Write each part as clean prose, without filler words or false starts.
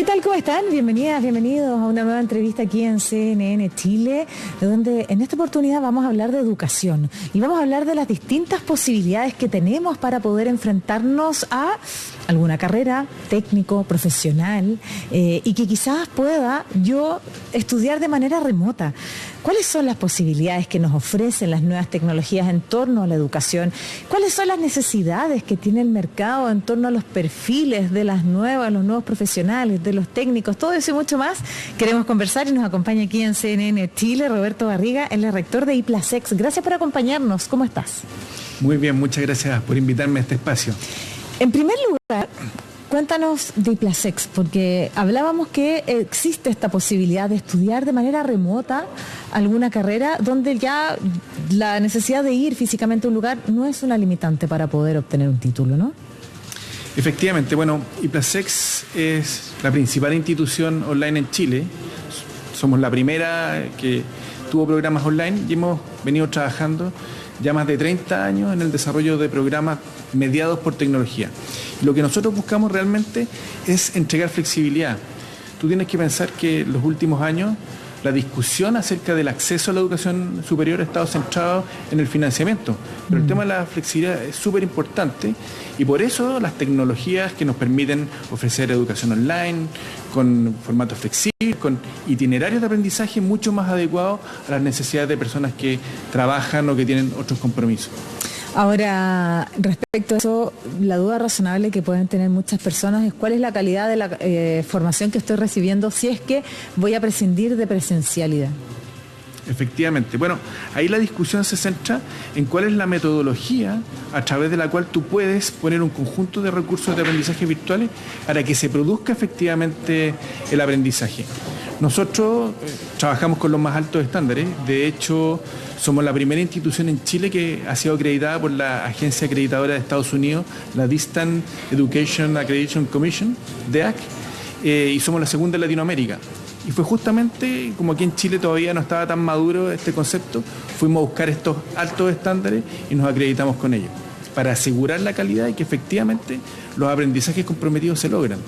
¿Qué tal? ¿Cómo están? Bienvenidas, bienvenidos a una nueva entrevista aquí en CNN Chile, donde en esta oportunidad vamos a hablar de educación y vamos a hablar de las distintas posibilidades que tenemos para poder enfrentarnos a alguna carrera técnico, profesional, y que quizás pueda yo estudiar de manera remota. ¿Cuáles son las posibilidades que nos ofrecen las nuevas tecnologías en torno a la educación? ¿Cuáles son las necesidades que tiene el mercado en torno a los perfiles de los nuevos profesionales, de los técnicos? Todo eso y mucho más queremos conversar y nos acompaña aquí en CNN Chile Roberto Barriga, él es rector de IPLASEX. Gracias por acompañarnos. ¿Cómo estás? Muy bien, muchas gracias por invitarme a este espacio. En primer lugar, cuéntanos de IPLASEX, porque hablábamos que existe esta posibilidad de estudiar de manera remota alguna carrera donde ya la necesidad de ir físicamente a un lugar no es una limitante para poder obtener un título, ¿no? Efectivamente, bueno, IPLASEX es la principal institución online en Chile. Somos la primera que tuvo programas online y hemos venido trabajando ya más de 30 años en el desarrollo de programas mediados por tecnología. Lo que nosotros buscamos realmente es entregar flexibilidad. Tú tienes que pensar que en los últimos años la discusión acerca del acceso a la educación superior ha estado centrado en el financiamiento, pero el tema de la flexibilidad es súper importante y por eso las tecnologías que nos permiten ofrecer educación online, con formatos flexibles, con itinerarios de aprendizaje mucho más adecuados a las necesidades de personas que trabajan o que tienen otros compromisos. Ahora, respecto a eso, la duda razonable que pueden tener muchas personas es cuál es la calidad de la formación que estoy recibiendo si es que voy a prescindir de presencialidad. Efectivamente. Bueno, ahí la discusión se centra en cuál es la metodología a través de la cual tú puedes poner un conjunto de recursos de aprendizaje virtuales para que se produzca efectivamente el aprendizaje. Nosotros trabajamos con los más altos estándares. De hecho, somos la primera institución en Chile que ha sido acreditada por la agencia acreditadora de Estados Unidos, la Distant Education Accreditation Commission, DEAC, y somos la segunda en Latinoamérica. Y fue justamente, como aquí en Chile todavía no estaba tan maduro este concepto, fuimos a buscar estos altos estándares y nos acreditamos con ellos, para asegurar la calidad y que efectivamente los aprendizajes comprometidos se logran.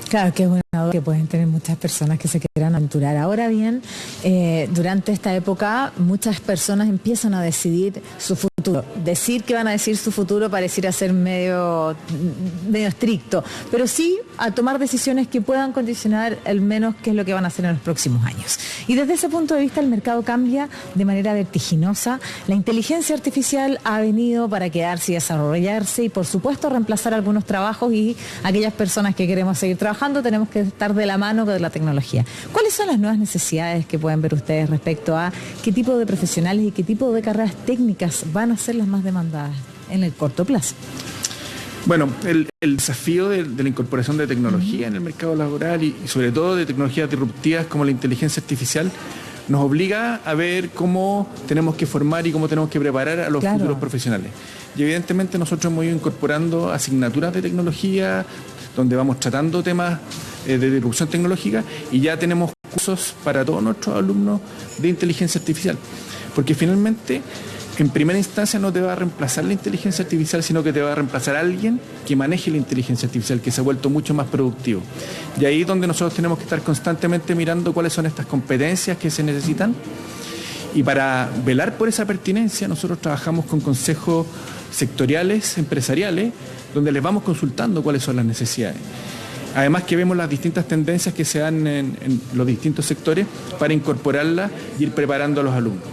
Claro, que es una duda que pueden tener muchas personas que se quieran aventurar. Ahora bien, durante esta época muchas personas empiezan a decidir su futuro. Decir que van a decir su futuro pareciera ser medio estricto, pero sí a tomar decisiones que puedan condicionar al menos qué es lo que van a hacer en los próximos años. Y desde ese punto de vista el mercado cambia de manera vertiginosa. La inteligencia artificial ha venido para quedarse y desarrollarse y por supuesto reemplazar algunos trabajos, y aquellas personas que queremos seguir trabajando tenemos que estar de la mano con la tecnología. ¿Cuáles son las nuevas necesidades que pueden ver ustedes respecto a qué tipo de profesionales y qué tipo de carreras técnicas van a ser las más demandadas en el corto plazo? Bueno, el desafío de la incorporación de tecnología en el mercado laboral y sobre todo de tecnologías disruptivas como la inteligencia artificial nos obliga a ver cómo tenemos que formar y cómo tenemos que preparar a los futuros profesionales. Y evidentemente nosotros hemos ido incorporando asignaturas de tecnología donde vamos tratando temas de disrupción tecnológica y ya tenemos cursos para todos nuestros alumnos de inteligencia artificial. Porque finalmente, en primera instancia no te va a reemplazar la inteligencia artificial, sino que te va a reemplazar a alguien que maneje la inteligencia artificial, que se ha vuelto mucho más productivo. Y ahí es donde nosotros tenemos que estar constantemente mirando cuáles son estas competencias que se necesitan. Y para velar por esa pertinencia, nosotros trabajamos con consejos sectoriales, empresariales, donde les vamos consultando cuáles son las necesidades. Además que vemos las distintas tendencias que se dan en los distintos sectores para incorporarlas y ir preparando a los alumnos.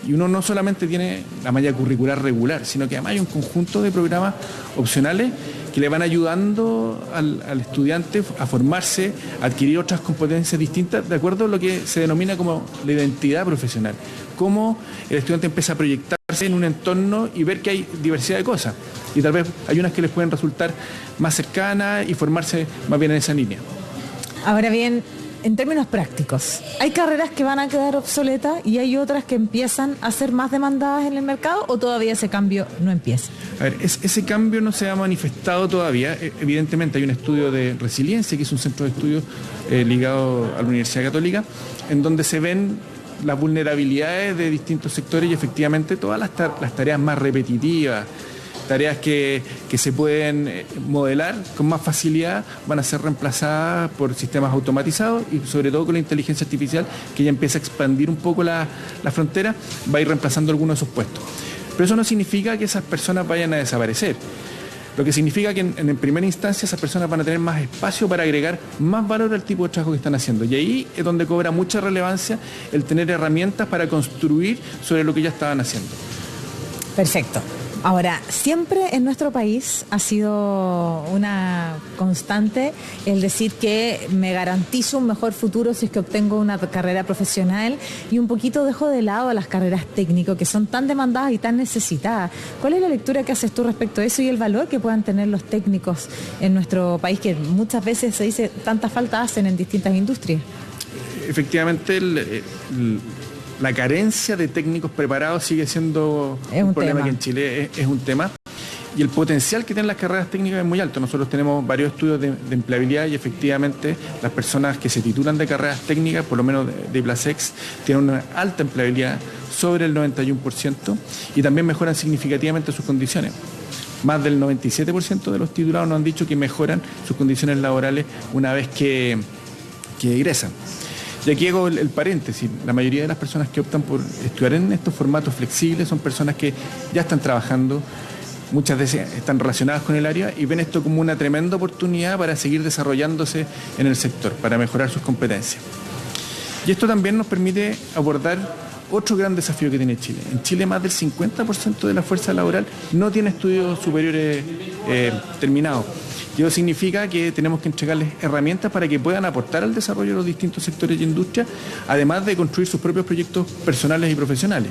Y uno no solamente tiene la malla curricular regular, sino que además hay un conjunto de programas opcionales que le van ayudando al estudiante a formarse, a adquirir otras competencias distintas, de acuerdo a lo que se denomina como la identidad profesional. Cómo el estudiante empieza a proyectarse en un entorno y ver que hay diversidad de cosas. Y tal vez hay unas que les pueden resultar más cercanas y formarse más bien en esa línea. Ahora bien, en términos prácticos, ¿hay carreras que van a quedar obsoletas y hay otras que empiezan a ser más demandadas en el mercado o todavía ese cambio no empieza? A ver, ese cambio no se ha manifestado todavía. Evidentemente hay un estudio de resiliencia, que es un centro de estudios ligado a la Universidad Católica, en donde se ven las vulnerabilidades de distintos sectores y efectivamente todas las tareas más repetitivas, tareas que se pueden modelar con más facilidad van a ser reemplazadas por sistemas automatizados y sobre todo con la inteligencia artificial, que ya empieza a expandir un poco la frontera, va a ir reemplazando algunos de esos puestos. Pero eso no significa que esas personas vayan a desaparecer. Lo que significa que en primera instancia esas personas van a tener más espacio para agregar más valor al tipo de trabajo que están haciendo. Y ahí es donde cobra mucha relevancia el tener herramientas para construir sobre lo que ya estaban haciendo. Perfecto. Ahora, siempre en nuestro país ha sido una constante el decir que me garantizo un mejor futuro si es que obtengo una carrera profesional y un poquito dejo de lado las carreras técnicas que son tan demandadas y tan necesitadas. ¿Cuál es la lectura que haces tú respecto a eso y el valor que puedan tener los técnicos en nuestro país, que muchas veces se dice tanta falta hacen en distintas industrias? Efectivamente, la carencia de técnicos preparados sigue siendo un problema que en Chile es un tema. Y el potencial que tienen las carreras técnicas es muy alto. Nosotros tenemos varios estudios de empleabilidad y efectivamente las personas que se titulan de carreras técnicas, por lo menos de IPLASEX, tienen una alta empleabilidad, sobre el 91%, y también mejoran significativamente sus condiciones. Más del 97% de los titulados nos han dicho que mejoran sus condiciones laborales una vez que egresan. Y aquí hago el paréntesis, la mayoría de las personas que optan por estudiar en estos formatos flexibles son personas que ya están trabajando, muchas veces están relacionadas con el área y ven esto como una tremenda oportunidad para seguir desarrollándose en el sector, para mejorar sus competencias. Y esto también nos permite abordar otro gran desafío que tiene Chile. En Chile más del 50% de la fuerza laboral no tiene estudios superiores terminados. Y eso significa que tenemos que entregarles herramientas para que puedan aportar al desarrollo de los distintos sectores de industria, además de construir sus propios proyectos personales y profesionales.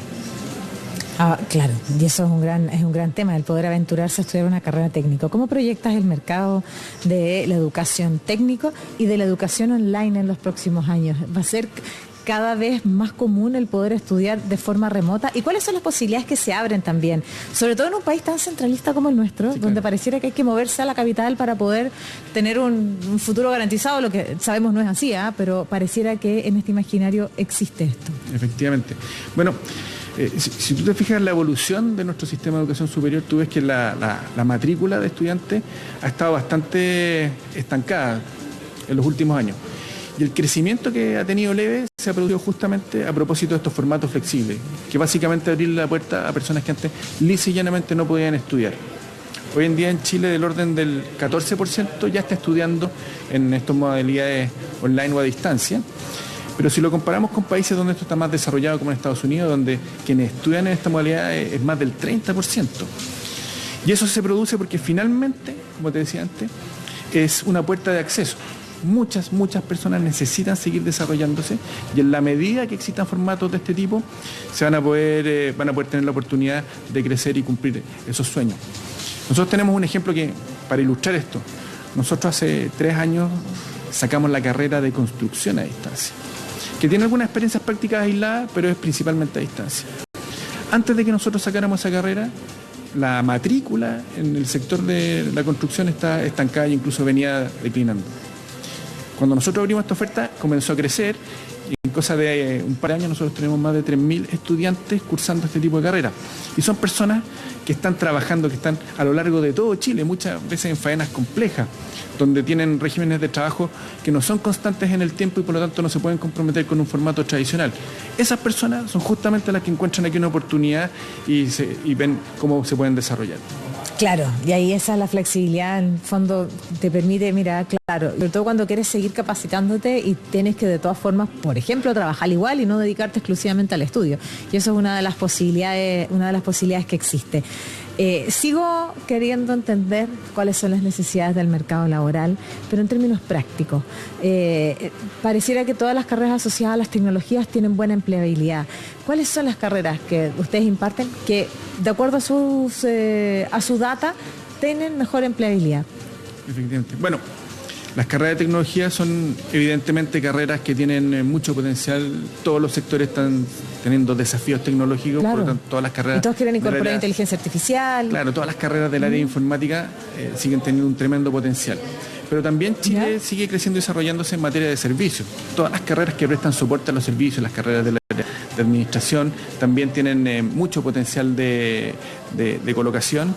Claro, y eso es un gran tema, el poder aventurarse a estudiar una carrera técnica. ¿Cómo proyectas el mercado de la educación técnico y de la educación online en los próximos años? ¿Va a ser cada vez más común el poder estudiar de forma remota? ¿Y cuáles son las posibilidades que se abren también? Sobre todo en un país tan centralista como el nuestro, sí, donde claro, pareciera que hay que moverse a la capital para poder tener un futuro garantizado, lo que sabemos no es así, pero pareciera que en este imaginario existe esto. Efectivamente. Bueno, si tú te fijas en la evolución de nuestro sistema de educación superior, tú ves que la matrícula de estudiantes ha estado bastante estancada en los últimos años. Y el crecimiento que ha tenido leve se ha producido justamente a propósito de estos formatos flexibles, que básicamente abrir la puerta a personas que antes lisa y llanamente no podían estudiar. Hoy en día en Chile del orden del 14% ya está estudiando en estas modalidades online o a distancia, pero si lo comparamos con países donde esto está más desarrollado, como en Estados Unidos, donde quienes estudian en esta modalidad es más del 30%. Y eso se produce porque finalmente, como te decía antes, es una puerta de acceso. Muchas personas necesitan seguir desarrollándose y en la medida que existan formatos de este tipo van a poder tener la oportunidad de crecer y cumplir esos sueños. Nosotros tenemos un ejemplo que, para ilustrar esto, nosotros hace 3 años sacamos la carrera de construcción a distancia, que tiene algunas experiencias prácticas aisladas, pero es principalmente a distancia. Antes de que nosotros sacáramos esa carrera, la matrícula en el sector de la construcción está estancada e incluso venía declinando. Cuando nosotros abrimos esta oferta, comenzó a crecer y en cosa de un par de años nosotros tenemos más de 3.000 estudiantes cursando este tipo de carreras. Y son personas que están trabajando, que están a lo largo de todo Chile, muchas veces en faenas complejas, donde tienen regímenes de trabajo que no son constantes en el tiempo y por lo tanto no se pueden comprometer con un formato tradicional. Esas personas son justamente las que encuentran aquí una oportunidad y ven cómo se pueden desarrollar. Claro, y ahí esa es la flexibilidad, en el fondo te permite, mira, claro, sobre todo cuando quieres seguir capacitándote y tienes que de todas formas, por ejemplo, trabajar igual y no dedicarte exclusivamente al estudio. Y eso es una de las posibilidades que existe. Sigo queriendo entender cuáles son las necesidades del mercado laboral, pero en términos prácticos. Pareciera que todas las carreras asociadas a las tecnologías tienen buena empleabilidad. ¿Cuáles son las carreras que ustedes imparten que, de acuerdo a su data, tienen mejor empleabilidad? Efectivamente. Bueno, las carreras de tecnología son evidentemente carreras que tienen mucho potencial. Todos los sectores están teniendo desafíos tecnológicos, claro, por lo tanto todas las carreras... Y todos quieren incorporar inteligencia artificial. Claro, todas las carreras del área de informática siguen teniendo un tremendo potencial. Pero también Chile sigue creciendo y desarrollándose en materia de servicios. Todas las carreras que prestan soporte a los servicios, las carreras de administración, también tienen mucho potencial de colocación.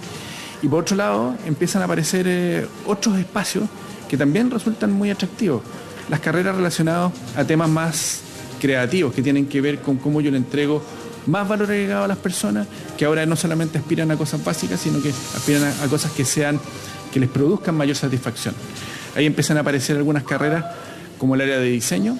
Y por otro lado, empiezan a aparecer otros espacios que también resultan muy atractivos. Las carreras relacionadas a temas más creativos, que tienen que ver con cómo yo le entrego más valor agregado a las personas, que ahora no solamente aspiran a cosas básicas, sino que aspiran a cosas que les produzcan mayor satisfacción. Ahí empiezan a aparecer algunas carreras como el área de diseño,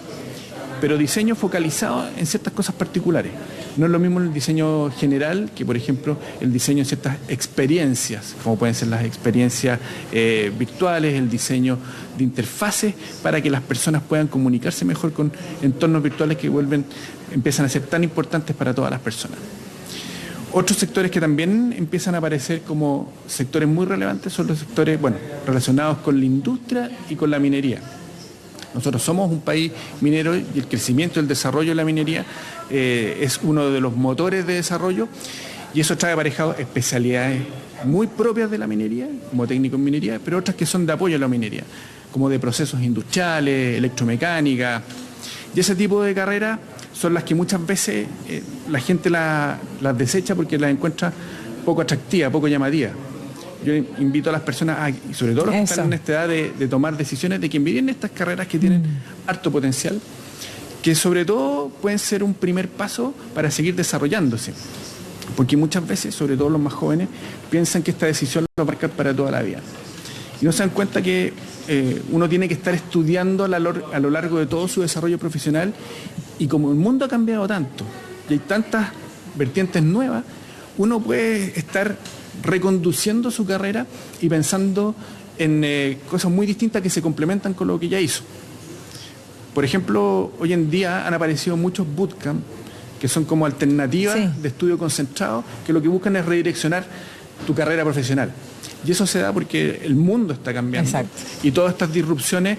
pero diseño focalizado en ciertas cosas particulares. No es lo mismo el diseño general que, por ejemplo, el diseño de ciertas experiencias, como pueden ser las experiencias virtuales, el diseño de interfaces para que las personas puedan comunicarse mejor con entornos virtuales que empiezan a ser tan importantes para todas las personas. Otros sectores que también empiezan a aparecer como sectores muy relevantes son los sectores, relacionados con la industria y con la minería. Nosotros somos un país minero y el crecimiento y el desarrollo de la minería es uno de los motores de desarrollo, y eso trae aparejado especialidades muy propias de la minería, como técnico en minería, pero otras que son de apoyo a la minería, como de procesos industriales, electromecánica. Y ese tipo de carreras son las que muchas veces la gente las desecha porque las encuentra poco atractivas, poco llamativas. Yo invito a las personas, y sobre todo los que están en esta edad, de tomar decisiones, de que envíen estas carreras que tienen harto potencial, que sobre todo pueden ser un primer paso para seguir desarrollándose. Porque muchas veces, sobre todo los más jóvenes, piensan que esta decisión la va a marcar para toda la vida. Y no se dan cuenta que uno tiene que estar estudiando a lo largo de todo su desarrollo profesional, y como el mundo ha cambiado tanto y hay tantas vertientes nuevas, uno puede estar reconduciendo su carrera y pensando en cosas muy distintas que se complementan con lo que ya hizo. Por ejemplo, hoy en día han aparecido muchos bootcamp que son como alternativas de estudio concentrado, que lo que buscan es redireccionar tu carrera profesional. Y eso se da porque el mundo está cambiando. Exacto. Y todas estas disrupciones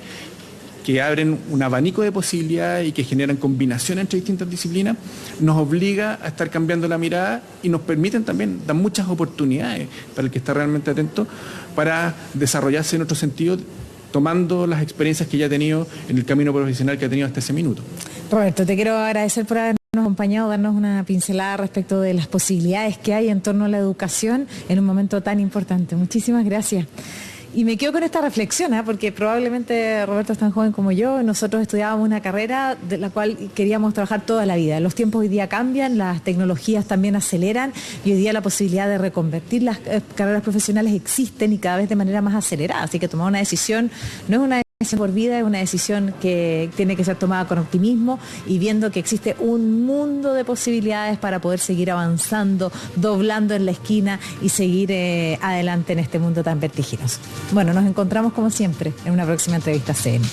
que abren un abanico de posibilidades y que generan combinaciones entre distintas disciplinas, nos obliga a estar cambiando la mirada y nos permiten también, dan muchas oportunidades para el que está realmente atento para desarrollarse en otro sentido, tomando las experiencias que ya ha tenido en el camino profesional que ha tenido hasta ese minuto. Roberto, te quiero agradecer por habernos acompañado, darnos una pincelada respecto de las posibilidades que hay en torno a la educación en un momento tan importante. Muchísimas gracias. Y me quedo con esta reflexión, porque probablemente Roberto es tan joven como yo, nosotros estudiábamos una carrera de la cual queríamos trabajar toda la vida. Los tiempos hoy día cambian, las tecnologías también aceleran, y hoy día la posibilidad de reconvertir las carreras profesionales existen, y cada vez de manera más acelerada. Así que tomar una decisión no es una decisión por vida, es una decisión que tiene que ser tomada con optimismo y viendo que existe un mundo de posibilidades para poder seguir avanzando, doblando en la esquina y seguir adelante en este mundo tan vertiginoso. Bueno, nos encontramos como siempre en una próxima entrevista CN.